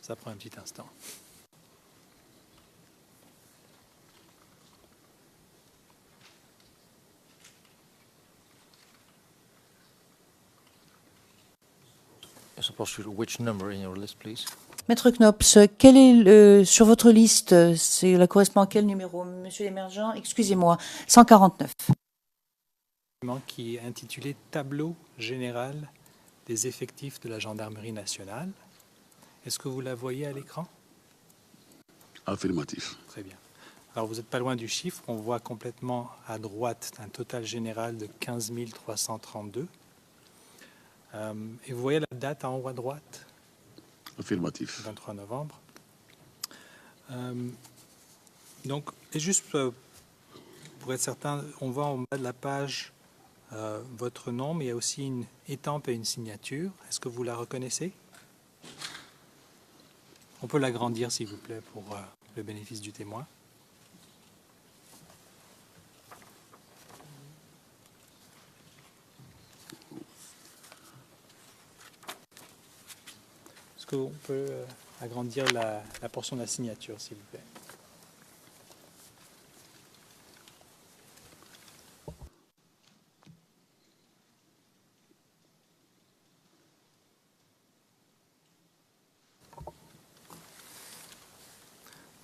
Ça prend un petit instant. Which number in your list, please? Maître Knops, quel est sur votre liste, c'est la correspond à quel numéro, Monsieur l'émergent? Excusez-moi, 149. Qui est intitulé Tableau général des effectifs de la Gendarmerie nationale. Est-ce que vous la voyez à l'écran? Affirmatif. Très bien. Alors, vous n'êtes pas loin du chiffre. On voit complètement à droite un total général de 15 332. Et vous voyez la date en haut à droite? Affirmatif. 23 novembre. Donc, et juste pour être certain, on voit en bas de la page votre nom, mais il y a aussi une étampe et une signature. Est-ce que vous la reconnaissez? On peut l'agrandir, s'il vous plaît, pour le bénéfice du témoin. Est-ce qu'on peut agrandir la portion de la signature, s'il vous plaît?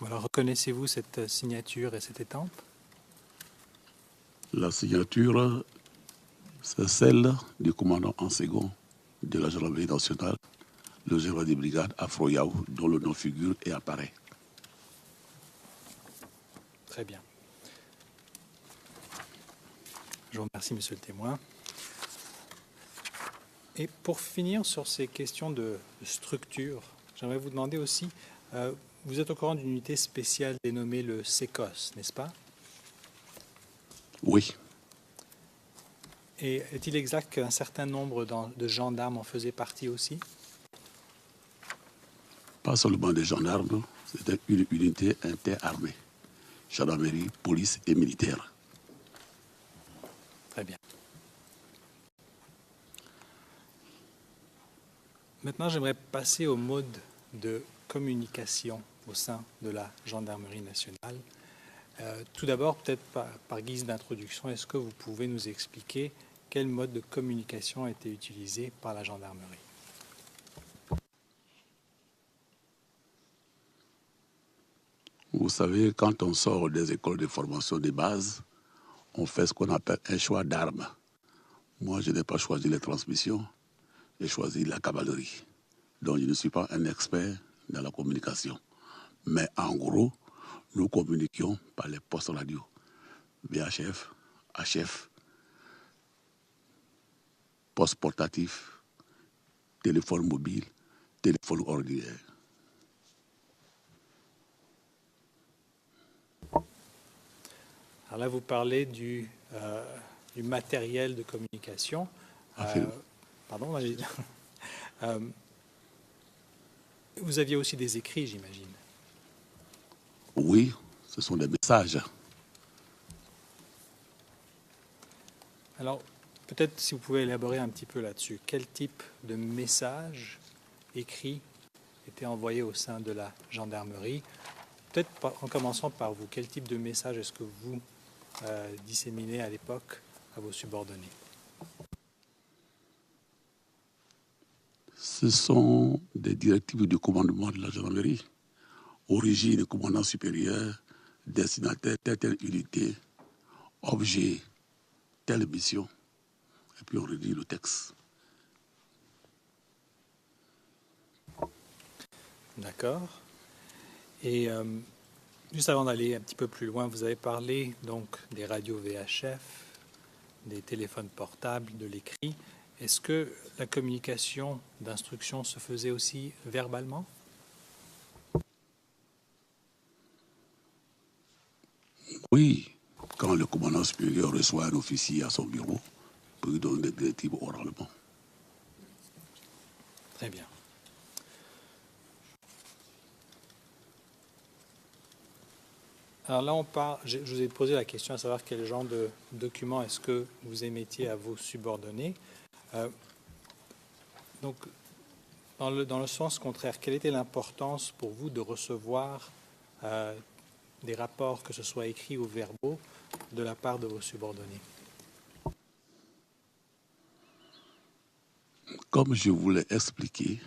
Alors, reconnaissez-vous cette signature et cette étampe? La signature, c'est celle du commandant en second de la gendarmerie nationale, le général de brigade Afro Yao, dont le nom figure et apparaît. Très bien. Je vous remercie, monsieur le témoin. Et pour finir sur ces questions de structure, j'aimerais vous demander aussi, vous êtes au courant d'une unité spéciale dénommée le SECOS, n'est-ce pas? Oui. Et est-il exact qu'un certain nombre de gendarmes en faisaient partie aussi? Pas seulement des gendarmes, c'était une unité interarmée. Gendarmerie, police et militaire. Très bien. Maintenant, j'aimerais passer au mode de communication au sein de la Gendarmerie nationale. Tout d'abord, peut-être par guise d'introduction, est-ce que vous pouvez nous expliquer quel mode de communication a été utilisé par la Gendarmerie? Vous savez, quand on sort des écoles de formation de base, on fait ce qu'on appelle un choix d'armes. Moi, je n'ai pas choisi les transmissions, j'ai choisi la cavalerie. Donc, je ne suis pas un expert dans la communication. Mais en gros, nous communiquions par les postes radio, VHF, HF, poste portatif, téléphone mobile, téléphone ordinaire. Alors là, vous parlez du matériel de communication. Pardon, vous aviez aussi des écrits, j'imagine. Oui, ce sont des messages. Alors, peut-être si vous pouvez élaborer un petit peu là-dessus. Quel type de messages écrits étaient envoyés au sein de la gendarmerie? Peut-être en commençant par vous, quel type de message est-ce que vous disséminez à l'époque à vos subordonnés? Ce sont des directives du commandement de la gendarmerie. Origine, commandant supérieur, destinataire, telle unité, objet, telle mission. Et puis on redit le texte. D'accord. Et juste avant d'aller un petit peu plus loin, vous avez parlé donc des radios VHF, des téléphones portables, de l'écrit. Est-ce que la communication d'instruction se faisait aussi verbalement? Oui, quand le commandant supérieur reçoit un officier à son bureau, pour lui donner des directives oralement. Très bien. Alors là, je vous ai posé la question à savoir quel genre de documents est-ce que vous émettiez à vos subordonnés. Donc, Dans le sens contraire, quelle était l'importance pour vous de recevoir des rapports, que ce soit écrits ou verbaux, de la part de vos subordonnés? Comme je vous l'ai expliqué,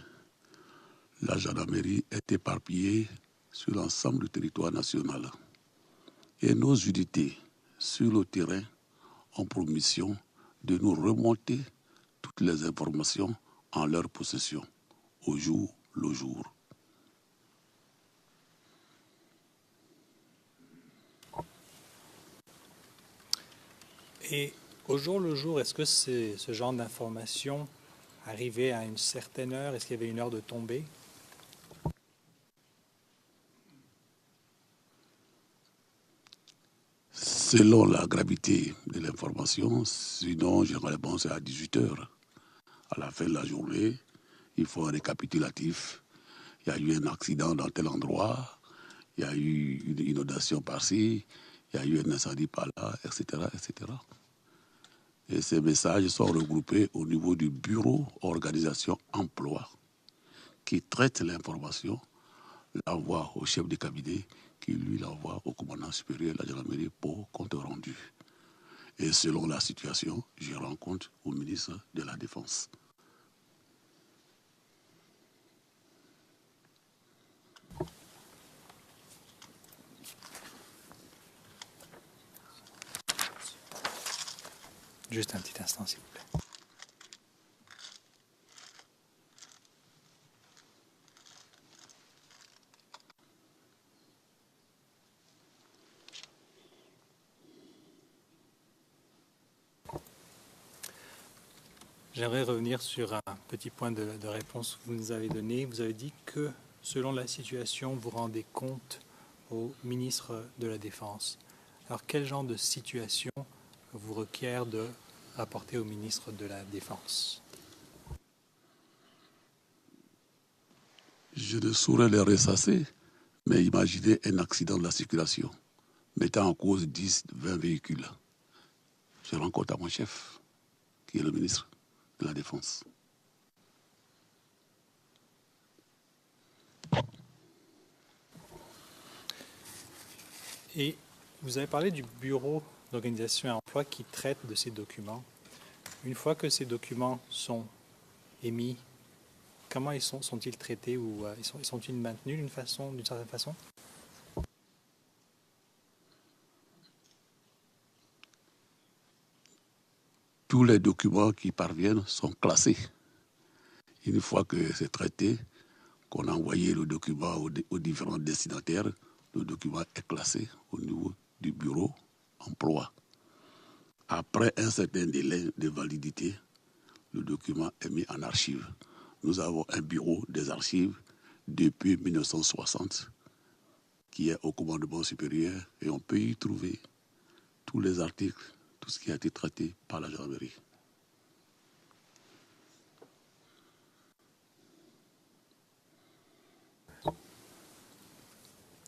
la gendarmerie est éparpillée sur l'ensemble du territoire national. Et nos unités sur le terrain ont pour mission de nous remonter toutes les informations en leur possession, au jour le jour. Et au jour le jour, est-ce que ce genre d'information arrivait à une certaine heure? Est-ce qu'il y avait une heure de tombée? Selon la gravité de l'information, sinon généralement c'est à 18 heures. À la fin de la journée, il faut un récapitulatif. Il y a eu un accident dans tel endroit, il y a eu une inondation par-ci, il y a eu un incendie par-là, etc., etc. Et ces messages sont regroupés au niveau du bureau organisation emploi qui traite l'information, l'envoie au chef de cabinet qui lui l'envoie au commandant supérieur de la gendarmerie pour compte rendu. Et selon la situation, je rends compte au ministre de la Défense. Juste un petit instant, s'il vous plaît. J'aimerais revenir sur un petit point de réponse que vous nous avez donné. Vous avez dit que, selon la situation, vous rendez compte au ministre de la Défense. Alors, quel genre de situation vous requiert de rapporter au ministre de la Défense? Je ne saurais les ressasser, mais imaginez un accident de la circulation, mettant en cause 10, 20 véhicules. Je rends compte à mon chef, qui est le ministre de la Défense. Et vous avez parlé du bureau d'organisation et emploi qui traite de ces documents. Une fois que ces documents sont émis, comment sont-ils traités ou sont-ils maintenus d'une certaine façon? Tous les documents qui parviennent sont classés. Une fois que c'est traité, qu'on a envoyé le document aux différents destinataires, le document est classé au niveau du bureau emploi. Après un certain délai de validité, le document est mis en archive. Nous avons un bureau des archives depuis 1960 qui est au commandement supérieur et on peut y trouver tous les articles, tout ce qui a été traité par la gendarmerie.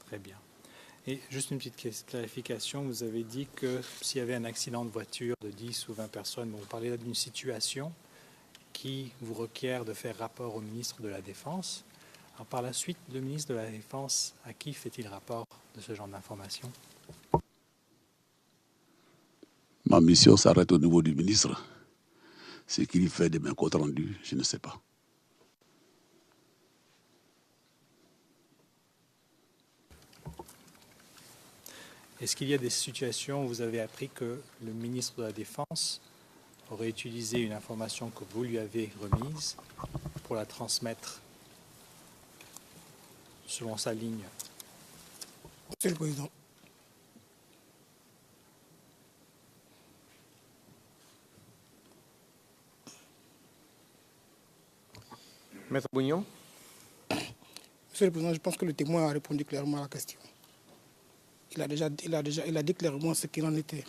Très bien. Et juste une petite clarification, vous avez dit que s'il y avait un accident de voiture de 10 ou 20 personnes, vous parlez là d'une situation qui vous requiert de faire rapport au ministre de la Défense. Alors par la suite, le ministre de la Défense, à qui fait-il rapport de ce genre d'informations? Ma mission s'arrête au niveau du ministre. Ce qu'il fait de mes comptes rendus, je ne sais pas. Est-ce qu'il y a des situations où vous avez appris que le ministre de la Défense aurait utilisé une information que vous lui avez remise pour la transmettre selon sa ligne? Monsieur le Président. Maître Bougnon. Monsieur le Président, je pense que le témoin a répondu clairement à la question. Il a dit clairement ce qu'il en était.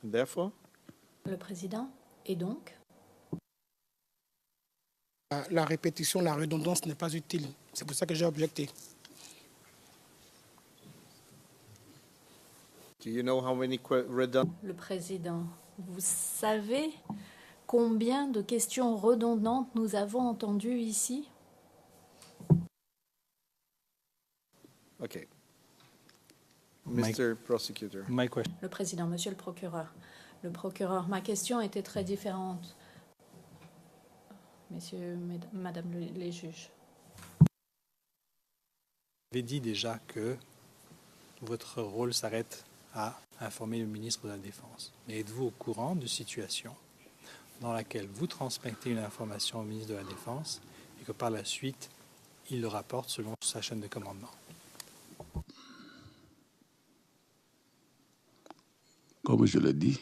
Therefore, Le Président, et donc? La répétition, la redondance n'est pas utile. C'est pour ça que j'ai objecté. Do you know how many redundant? Le président, vous savez combien de questions redondantes nous avons entendues ici? Okay. Mike. Mr. Prosecutor. My question. Le président, monsieur le procureur. Le procureur, ma question était très différente. Messieurs, madame les juges. Vous avez dit déjà que votre rôle s'arrête à informer le ministre de la Défense. Mais êtes-vous au courant de situation dans laquelle vous transmettez une information au ministre de la Défense et que par la suite, il le rapporte selon sa chaîne de commandement? Comme je l'ai dit,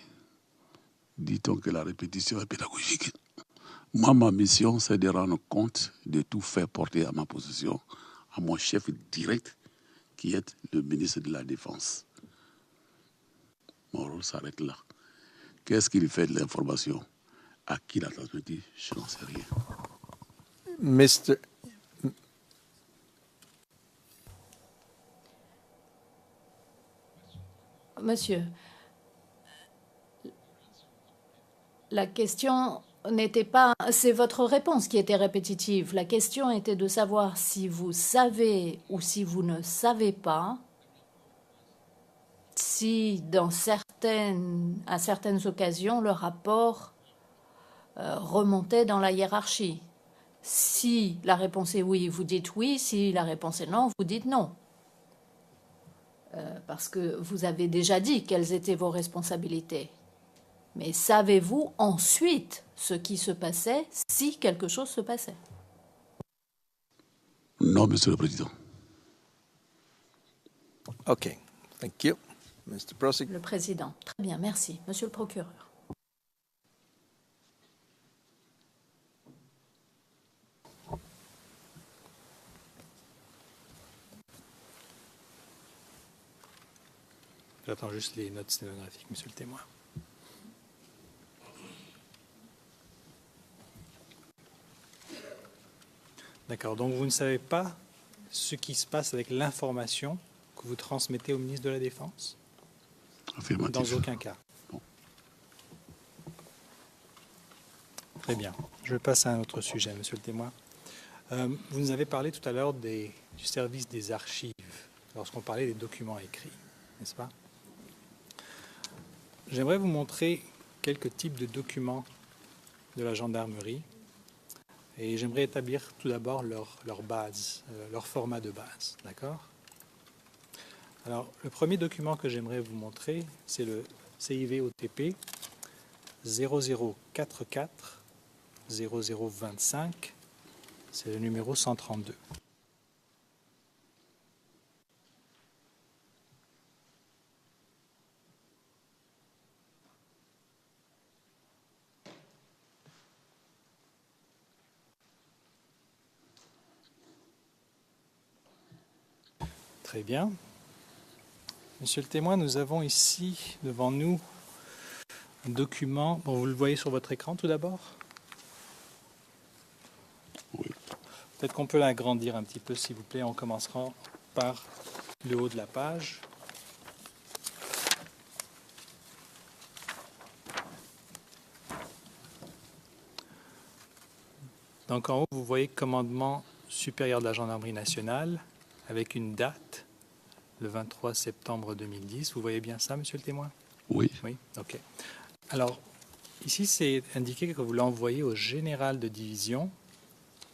dit-on que la répétition est pédagogique. Moi, ma mission, c'est de rendre compte de tout fait porté à ma possession, à mon chef direct, qui est le ministre de la Défense. Mon rôle s'arrête là. Qu'est-ce qu'il fait de l'information? À qui l'a transmis? Je n'en sais rien. Mr. Monsieur, la question n'était pas... C'est votre réponse qui était répétitive. La question était de savoir si vous savez ou si vous ne savez pas si, à certaines occasions, le rapport remontait dans la hiérarchie. Si la réponse est oui, vous dites oui. Si la réponse est non, vous dites non. Parce que vous avez déjà dit quelles étaient vos responsabilités. Mais savez-vous ensuite ce qui se passait si quelque chose se passait? Non, Monsieur le Président. Okay. Thank you. Mr. Prosecutor. Le président. Très bien, merci. Monsieur le procureur. J'attends juste les notes sténographiques, monsieur le témoin. D'accord, donc vous ne savez pas ce qui se passe avec l'information que vous transmettez au ministre de la Défense? Affirmatif. Dans aucun cas. Bon. Très bien. Je passe à un autre sujet, monsieur le témoin. Vous nous avez parlé tout à l'heure du service des archives, lorsqu'on parlait des documents écrits, n'est-ce pas? J'aimerais vous montrer quelques types de documents de la gendarmerie et j'aimerais établir tout d'abord leur base, leur format de base, d'accord? Alors, le premier document que j'aimerais vous montrer, c'est le CIV-OTP 0044 0025, c'est le numéro 132. Très bien. Monsieur le témoin, nous avons ici devant nous un document. Bon, vous le voyez sur votre écran tout d'abord? Oui. Peut-être qu'on peut l'agrandir un petit peu, s'il vous plaît. On commencera par le haut de la page. Donc en haut, vous voyez commandement supérieur de la gendarmerie nationale avec une date, le 23 septembre 2010. Vous voyez bien ça, monsieur le témoin? Oui. Oui, ok. Alors, ici, c'est indiqué que vous l'envoyez au général de division,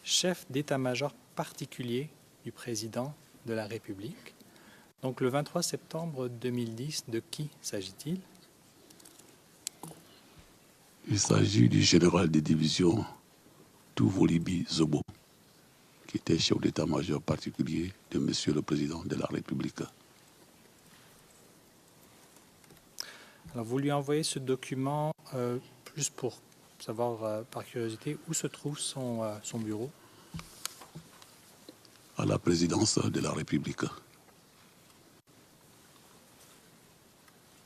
chef d'état-major particulier du président de la République. Donc, le 23 septembre 2010, de qui s'agit-il? Il s'agit du général de division Touvolibi Zobo, qui était chef d'état-major particulier de Monsieur le Président de la République. Alors, vous lui envoyez ce document plus pour savoir, par curiosité, où se trouve son bureau? À la présidence de la République.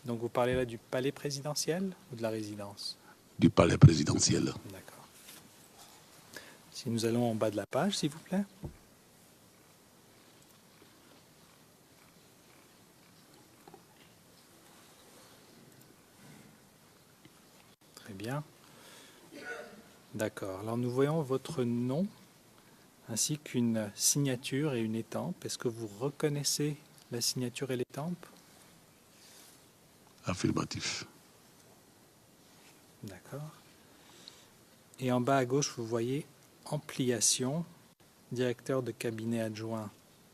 Donc, vous parlez là du palais présidentiel ou de la résidence? Du palais présidentiel. D'accord. Si nous allons en bas de la page, s'il vous plaît. bien. D'accord. Alors nous voyons votre nom ainsi qu'une signature et une étampe. Est-ce que vous reconnaissez la signature et l'étampe? Affirmatif. D'accord. Et en bas à gauche, vous voyez ampliation, directeur de cabinet adjoint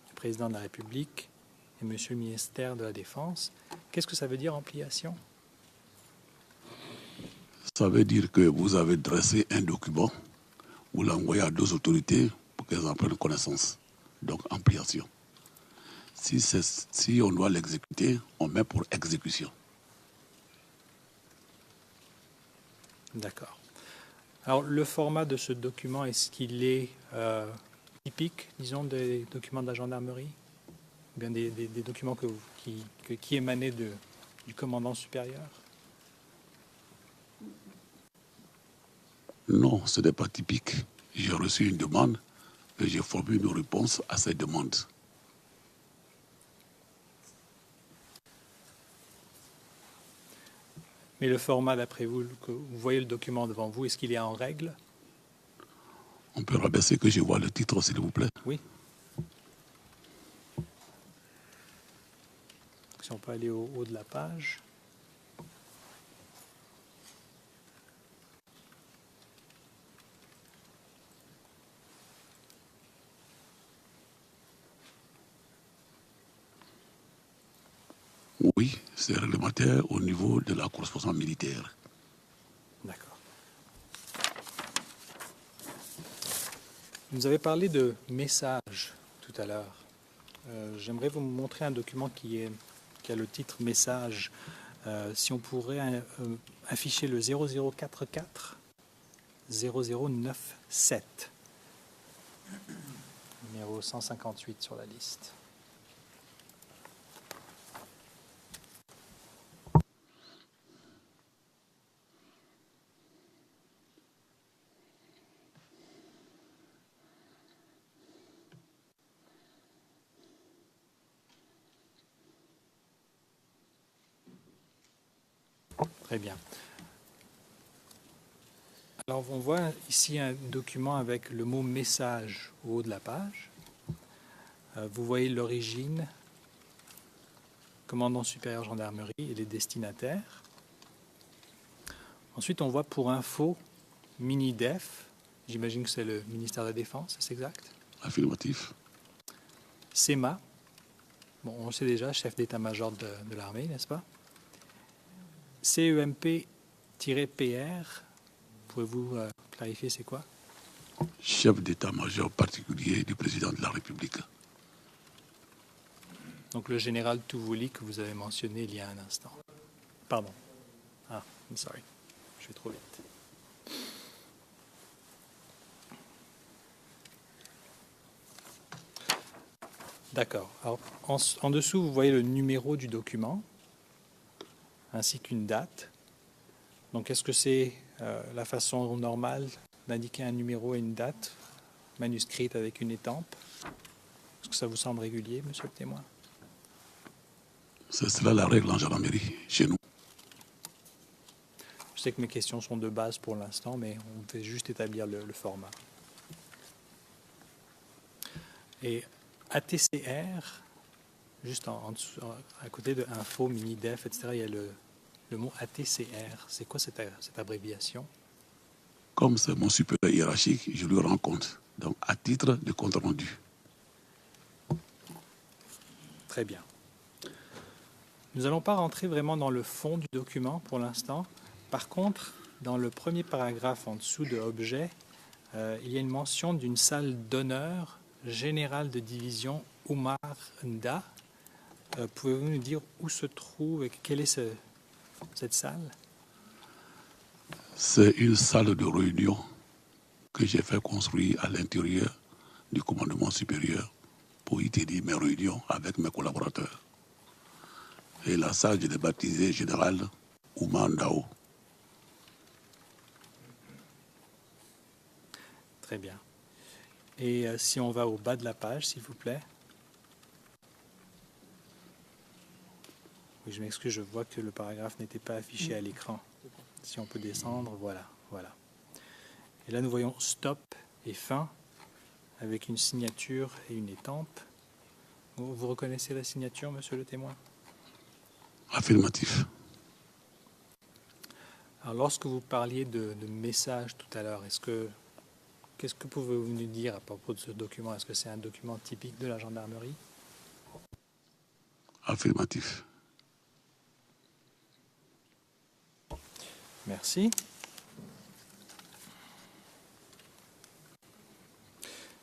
du président de la République et monsieur le ministère de la Défense. Qu'est-ce que ça veut dire ampliation? Ça veut dire que vous avez dressé un document, vous l'envoyez à deux autorités pour qu'elles en prennent connaissance. Donc, ampliation. Si on doit l'exécuter, on met pour exécution. D'accord. Alors, le format de ce document, est-ce qu'il est typique, disons, des documents de la gendarmerie? Ou bien des documents qui émanaient du commandant supérieur? Non, ce n'est pas typique. J'ai reçu une demande et j'ai formulé une réponse à cette demande. Mais le format, d'après vous, que vous voyez le document devant vous, est-ce qu'il est en règle? On peut rabaisser que je vois le titre, s'il vous plaît. Oui. Si on peut aller au haut de la page. Oui, c'est réglementaire au niveau de la correspondance militaire. D'accord. Vous avez parlé de message tout à l'heure. J'aimerais vous montrer un document qui a le titre message. Si on pourrait afficher le 0044 0097, numéro 158 sur la liste. Très bien. Alors, on voit ici un document avec le mot « message » au haut de la page. Vous voyez l'origine, commandant supérieur gendarmerie et les destinataires. Ensuite, on voit pour info, mini-def. J'imagine que c'est le ministère de la Défense, c'est exact? Affirmatif. SEMA. Bon, on le sait déjà, chef d'état-major de l'armée, n'est-ce pas? CEMP-PR. Pouvez-vous clarifier c'est quoi? Chef d'état-major particulier du président de la République. Donc le général Touvouli que vous avez mentionné il y a un instant. Pardon. Ah, I'm sorry. Je vais trop vite. D'accord. Alors, en dessous, vous voyez le numéro du document, ainsi qu'une date. Donc, est-ce que c'est la façon normale d'indiquer un numéro et une date, manuscrite avec une étampe? Est-ce que ça vous semble régulier, monsieur le témoin? C'est cela la règle en gendarmerie, chez nous. Je sais que mes questions sont de base pour l'instant, mais on fait juste établir le format. Et ATCR, juste en dessous, à côté de info, mini-def, etc., il y a le mot ATCR. C'est quoi cette abréviation? Comme c'est mon supérieur hiérarchique, je lui rends compte. Donc, à titre de compte rendu. Très bien. Nous n'allons pas rentrer vraiment dans le fond du document pour l'instant. Par contre, dans le premier paragraphe en dessous de objet, il y a une mention d'une salle d'honneur générale de division Oumar Nda. Pouvez-vous nous dire où se trouve et quelle est cette salle? C'est une salle de réunion que j'ai fait construire à l'intérieur du commandement supérieur pour y tenir mes réunions avec mes collaborateurs. Et la salle, je l'ai baptisée Général Oumar Ndao. Très bien. Et si on va au bas de la page, s'il vous plaît. Oui, je m'excuse, je vois que le paragraphe n'était pas affiché à l'écran. Si on peut descendre, voilà, voilà. Et là, nous voyons stop et fin avec une signature et une étampe. Vous reconnaissez la signature, monsieur le témoin? Affirmatif. Alors, lorsque vous parliez de message tout à l'heure, qu'est-ce que pouvez-vous nous dire à propos de ce document? Est-ce que c'est un document typique de la gendarmerie? Affirmatif. Merci.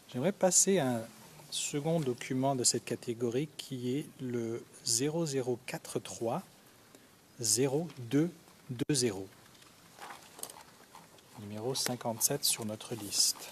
J'aimerais passer à un second document de cette catégorie qui est le 0043 0220, numéro 57 sur notre liste.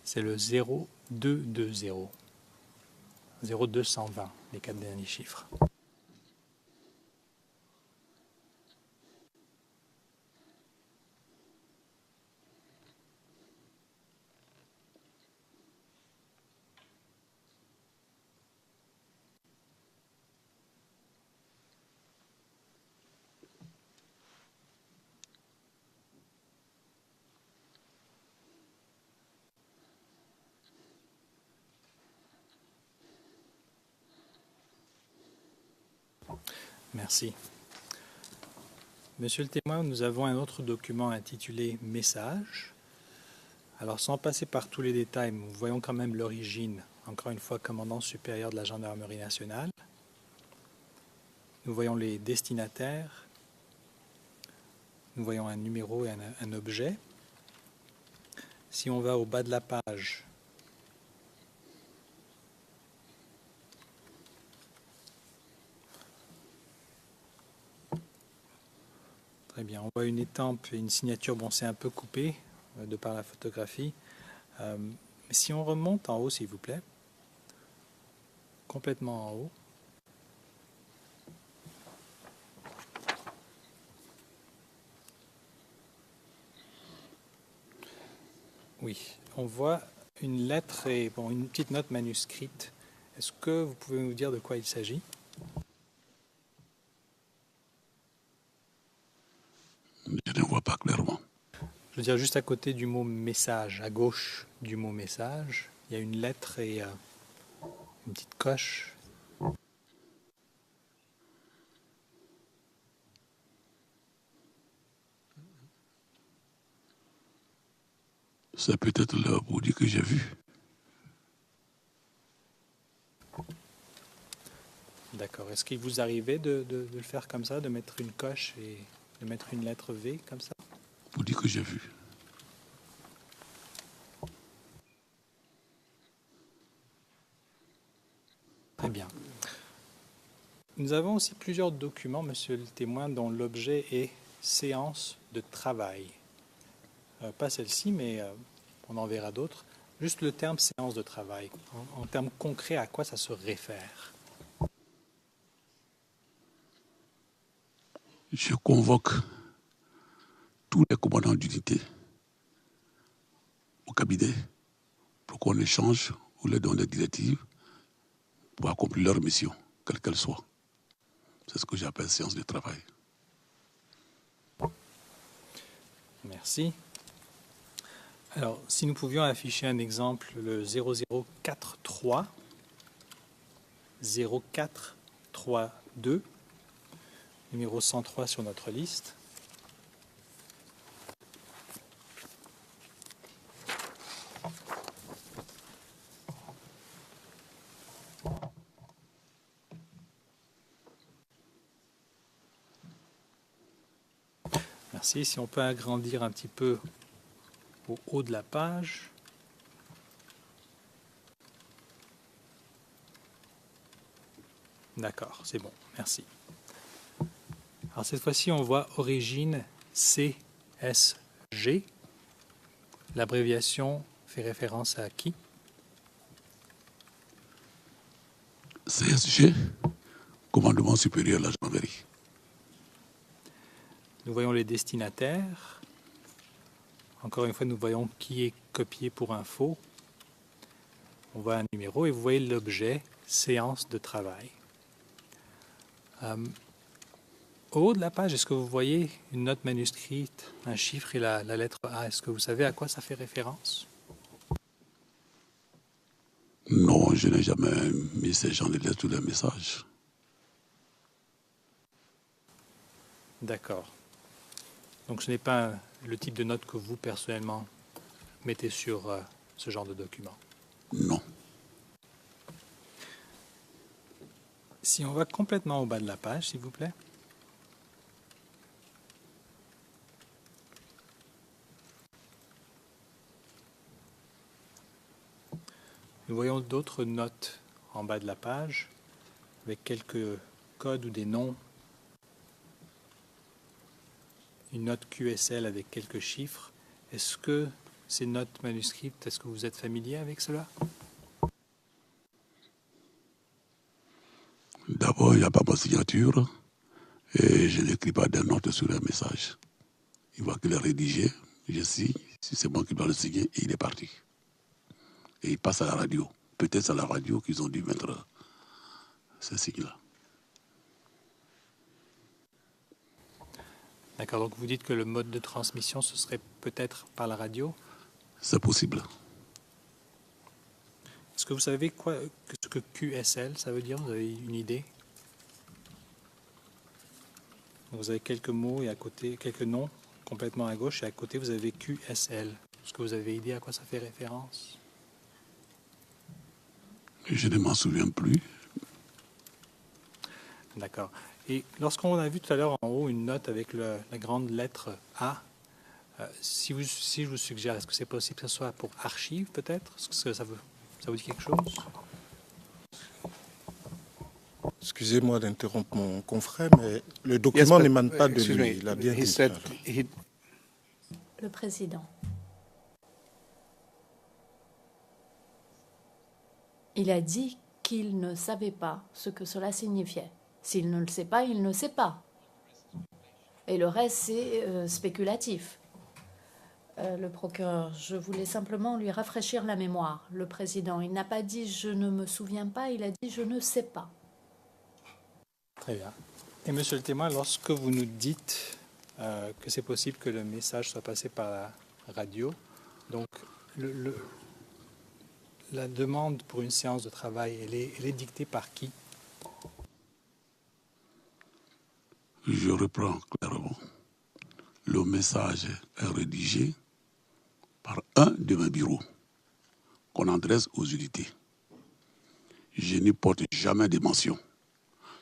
C'est le 0220, 0220, les 4 derniers chiffres. Merci. Monsieur le témoin, nous avons un autre document intitulé « Message ». Alors, sans passer par tous les détails, nous voyons quand même l'origine, encore une fois, commandant supérieur de la Gendarmerie nationale. Nous voyons les destinataires. Nous voyons un numéro et un objet. Si on va au bas de la page, très bien, on voit une étampe et une signature. Bon, c'est un peu coupé de par la photographie. Mais si on remonte en haut, s'il vous plaît, complètement en haut, oui, on voit une lettre et bon, une petite note manuscrite. Est-ce que vous pouvez nous dire de quoi il s'agit? Je ne vois pas clairement. Je veux dire, juste à côté du mot message, à gauche du mot message, il y a une lettre et une petite coche. C'est peut-être le bouddhi que j'ai vu. D'accord. Est-ce qu'il vous arrivait de le faire comme ça, de mettre une coche et de mettre une lettre V comme ça? Bouddhi que j'ai vu. Très bien. Nous avons aussi plusieurs documents, monsieur le témoin, dont l'objet est séance de travail. Pas celle-ci, mais on en verra d'autres. Juste le terme séance de travail. En termes concrets, à quoi ça se réfère? Je convoque tous les commandants d'unité au cabinet pour qu'on échange ou leur donne des directives pour accomplir leur mission, quelle qu'elle soit. C'est ce que j'appelle séance de travail. Merci. Alors, si nous pouvions afficher un exemple, le 0043 0432, numéro 103 sur notre liste. Merci. Si on peut agrandir un petit peu au haut de la page. D'accord, c'est bon, merci. Alors cette fois-ci, on voit origine CSG. L'abréviation fait fait référence à qui? CSG, commandement supérieur de la gendarmerie. Nous voyons les destinataires. Encore une fois, nous voyons qui est copié pour info. On voit un numéro et vous voyez l'objet, séance de travail. Au haut de la page, est-ce que vous voyez une note manuscrite, un chiffre et la lettre A? Est-ce que vous savez à quoi ça fait référence? Non, je n'ai jamais mis ces gens de lettres sur les messages. D'accord. Donc ce n'est pas le type de note que vous, personnellement, mettez sur ce genre de document. Non. Si on va complètement au bas de la page, s'il vous plaît. Nous voyons d'autres notes en bas de la page avec quelques codes ou des noms. Une note QSL avec quelques chiffres. Est-ce que ces notes manuscrites, est-ce que vous êtes familier avec cela? D'abord, il n'y a pas ma signature et je n'écris pas de notes sur un message. Il voit qu'il est rédigé, je signe, si c'est moi qui dois le signer, et il est parti. Et il passe à la radio. Peut-être à la radio qu'ils ont dû mettre ce signe-là. D'accord, donc vous dites que le mode de transmission, ce serait peut-être par la radio. C'est possible. Est-ce que vous savez ce que QSL, ça veut dire? Vous avez une idée? Vous avez quelques mots et à côté, quelques noms complètement à gauche et à côté, vous avez QSL. Est-ce que vous avez idée à quoi ça fait référence? Je ne m'en souviens plus. D'accord. Et lorsqu'on a vu tout à l'heure en haut une note avec la grande lettre A, si je vous suggère, est-ce que c'est possible que ce soit pour archive peut-être? Est-ce que ça vous dit quelque chose? Excusez-moi d'interrompre mon confrère, mais le document n'émane pas de lui. Il a bien dit ça. Le président. Il a dit qu'il ne savait pas ce que cela signifiait. S'il ne le sait pas, il ne sait pas. Et le reste, c'est spéculatif. Le procureur, je voulais simplement lui rafraîchir la mémoire. Le président, il n'a pas dit « je ne me souviens pas », il a dit « je ne sais pas ». Très bien. Et monsieur le témoin, lorsque vous nous dites que c'est possible que le message soit passé par la radio, donc la demande pour une séance de travail, elle est dictée par qui? Je reprends clairement. Le message est rédigé par un de mes bureaux qu'on adresse aux unités. Je n'y porte jamais de mention,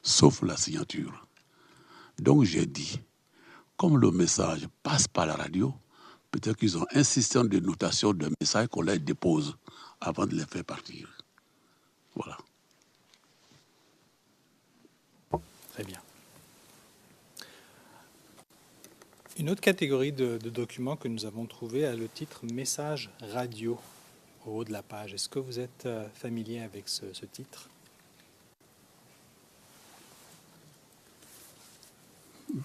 sauf la signature. Donc j'ai dit, comme le message passe par la radio, peut-être qu'ils ont un système de notation de messages qu'on les dépose avant de les faire partir. Voilà. Très bien. Une autre catégorie de documents que nous avons trouvé a le titre « Message radio » au haut de la page. Est-ce que vous êtes familier avec ce titre?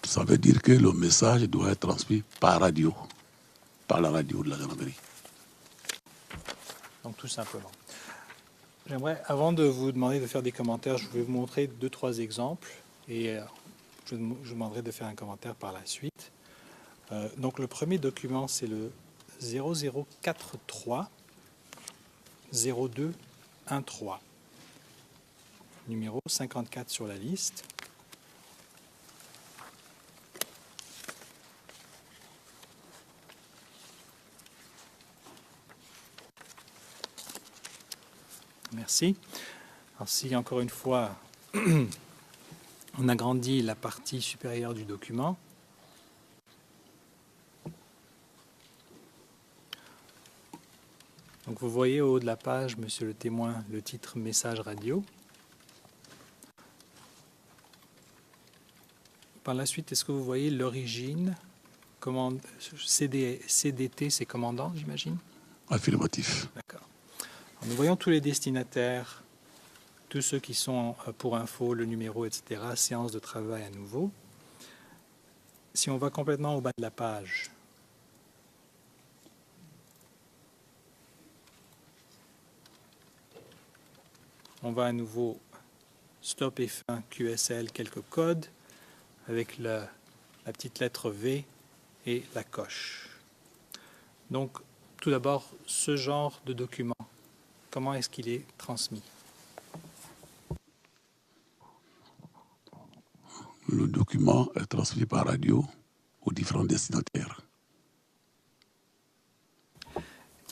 Ça veut dire que le message doit être transmis par radio, par la radio de la gendarmerie. Donc tout simplement. J'aimerais, avant de vous demander de faire des commentaires, je vais vous montrer 2-3 exemples et je vous demanderai de faire un commentaire par la suite. Donc le premier document, c'est le 0043 0213, numéro 54 sur la liste. Merci. Alors si, encore une fois, on agrandit la partie supérieure du document, donc vous voyez au haut de la page, monsieur le témoin, le titre « Message radio ». Par la suite, est-ce que vous voyez l'origine? CDT, c'est commandant, j'imagine? Affirmatif. D'accord. Nous voyons tous les destinataires, tous ceux qui sont pour info, le numéro, etc. Séance de travail à nouveau. Si on va complètement au bas de la page, on va à nouveau stop et fin QSL, quelques codes, avec la petite lettre V et la coche. Donc, tout d'abord, ce genre de document, comment est-ce qu'il est transmis? Le document est transmis par radio aux différents destinataires.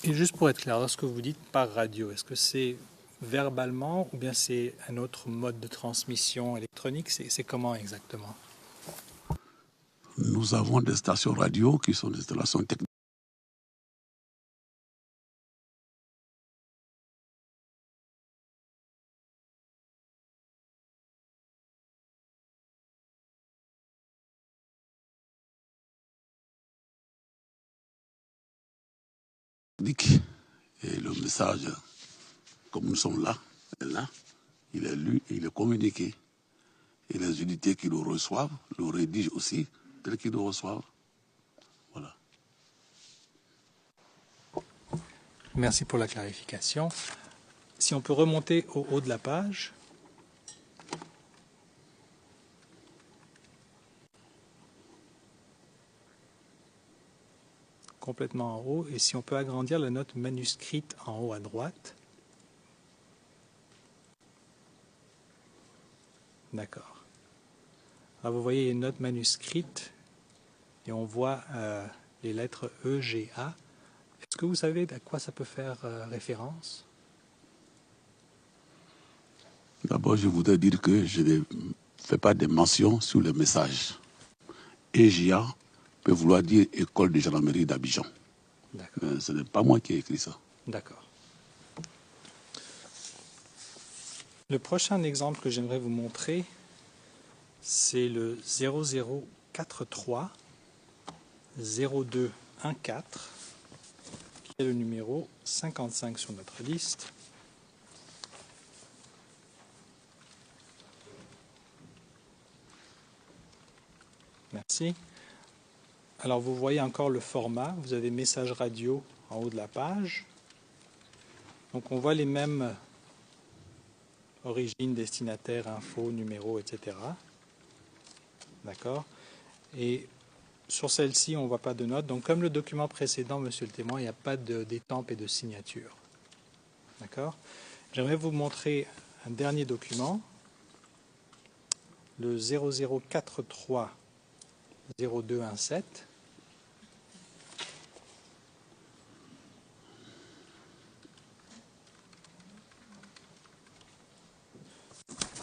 Et juste pour être clair, lorsque vous dites par radio, est-ce que c'est verbalement ou bien c'est un autre mode de transmission électronique? C'est comment exactement? Nous avons des stations radio qui sont des installations techniques. Et le message, comme nous sommes là, il est lu et il est communiqué. Et les unités qui le reçoivent le rédigent aussi tel qu'ils le reçoivent. Voilà. Merci pour la clarification. Si on peut remonter au haut de la page. Complètement en haut. Et si on peut agrandir la note manuscrite en haut à droite. D'accord. Alors vous voyez une note manuscrite et on voit les lettres E, G, A. Est-ce que vous savez à quoi ça peut faire référence? D'abord, je voudrais dire que je ne fais pas de mention sur le message. EGA peut vouloir dire École de gendarmerie d'Abidjan. Mais ce n'est pas moi qui ai écrit ça. D'accord. Le prochain exemple que j'aimerais vous montrer, c'est le 0043 0214, qui est le numéro 55 sur notre liste. Merci. Alors vous voyez encore le format, vous avez message radio en haut de la page. Donc on voit les mêmes origines, destinataire, info, numéro, etc. D'accord. Et sur celle-ci, on ne voit pas de notes. Donc comme le document précédent, monsieur le témoin, il n'y a pas d'étampe et de signature. D'accord. J'aimerais vous montrer un dernier document, le 0043 0217.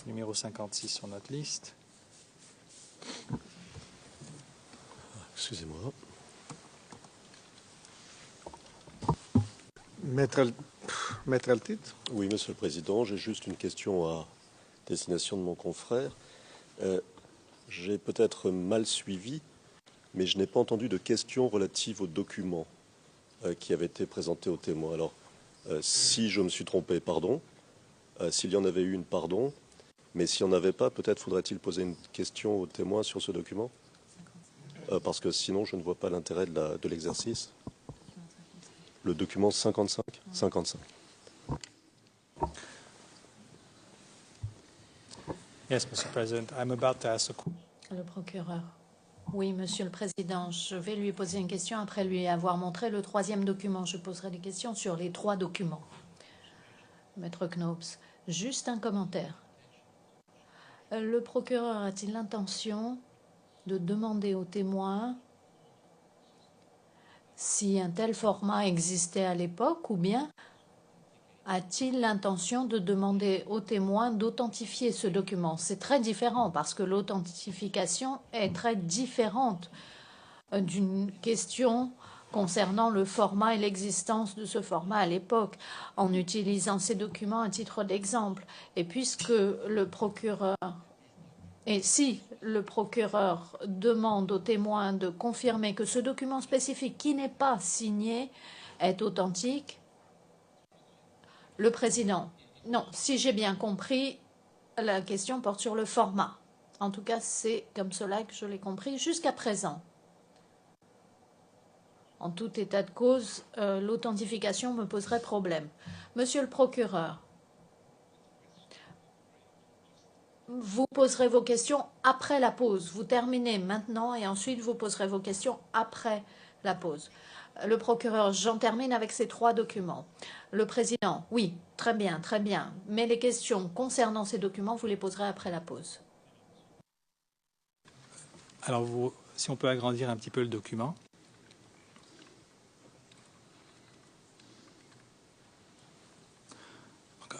Numéro 56 sur notre liste. Excusez-moi. Maître Altit. Oui, Monsieur le Président, j'ai juste une question à destination de mon confrère. J'ai peut-être mal suivi, mais je n'ai pas entendu de questions relatives aux documents qui avaient été présentés aux témoins. Alors, si je me suis trompé, pardon. S'il y en avait eu une, pardon. Mais s'il n'y en avait pas, peut-être faudrait-il poser une question aux témoins sur ce document, parce que sinon, je ne vois pas l'intérêt de l'exercice. Le document 55 ? 55. Yes, Mr. President, I'm about to ask a question. Le procureur. Oui, Monsieur le Président, je vais lui poser une question. Après lui avoir montré le troisième document, je poserai des questions sur les trois documents. Maître Knops, juste un commentaire. Le procureur a-t-il l'intention de demander aux témoins si un tel format existait à l'époque ou bien a-t-il l'intention de demander aux témoins d'authentifier ce document? C'est très différent parce que l'authentification est très différente d'une question concernant le format et l'existence de ce format à l'époque, en utilisant ces documents à titre d'exemple. Et puisque le procureur, et si le procureur demande aux témoins de confirmer que ce document spécifique qui n'est pas signé est authentique. Le président. Non, si j'ai bien compris, la question porte sur le format. En tout cas, c'est comme cela que je l'ai compris jusqu'à présent. En tout état de cause, l'authentification me poserait problème. Monsieur le procureur, vous poserez vos questions après la pause. Vous terminez maintenant et ensuite vous poserez vos questions après la pause. Le procureur, j'en termine avec ces 3 documents. Le président, oui, très bien, très bien. Mais les questions concernant ces documents, vous les poserez après la pause. Alors, si on peut agrandir un petit peu le document.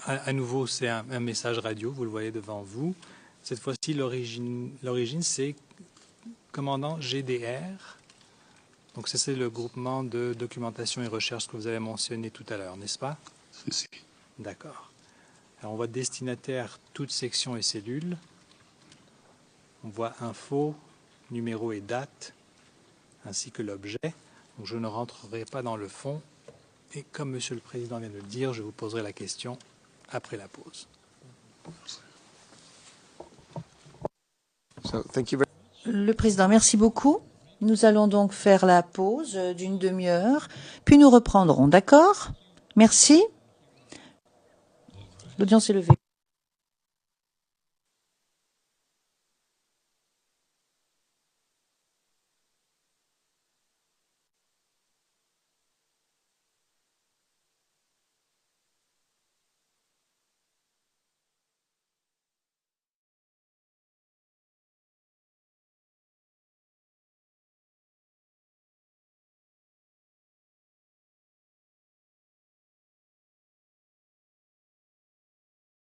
À nouveau, c'est un message radio, vous le voyez devant vous. Cette fois-ci, l'origine, c'est commandant GDR. Donc, c'est le groupement de documentation et recherche que vous avez mentionné tout à l'heure, n'est-ce pas? Si. D'accord. Alors, on voit destinataire, toute section et cellule. On voit info, numéro et date, ainsi que l'objet. Donc, je ne rentrerai pas dans le fond. Et comme Monsieur le Président vient de le dire, je vous poserai la question après la pause. Le Président, merci beaucoup. Nous allons donc faire la pause d'une demi-heure, puis nous reprendrons, d'accord? Merci. L'audience est levée.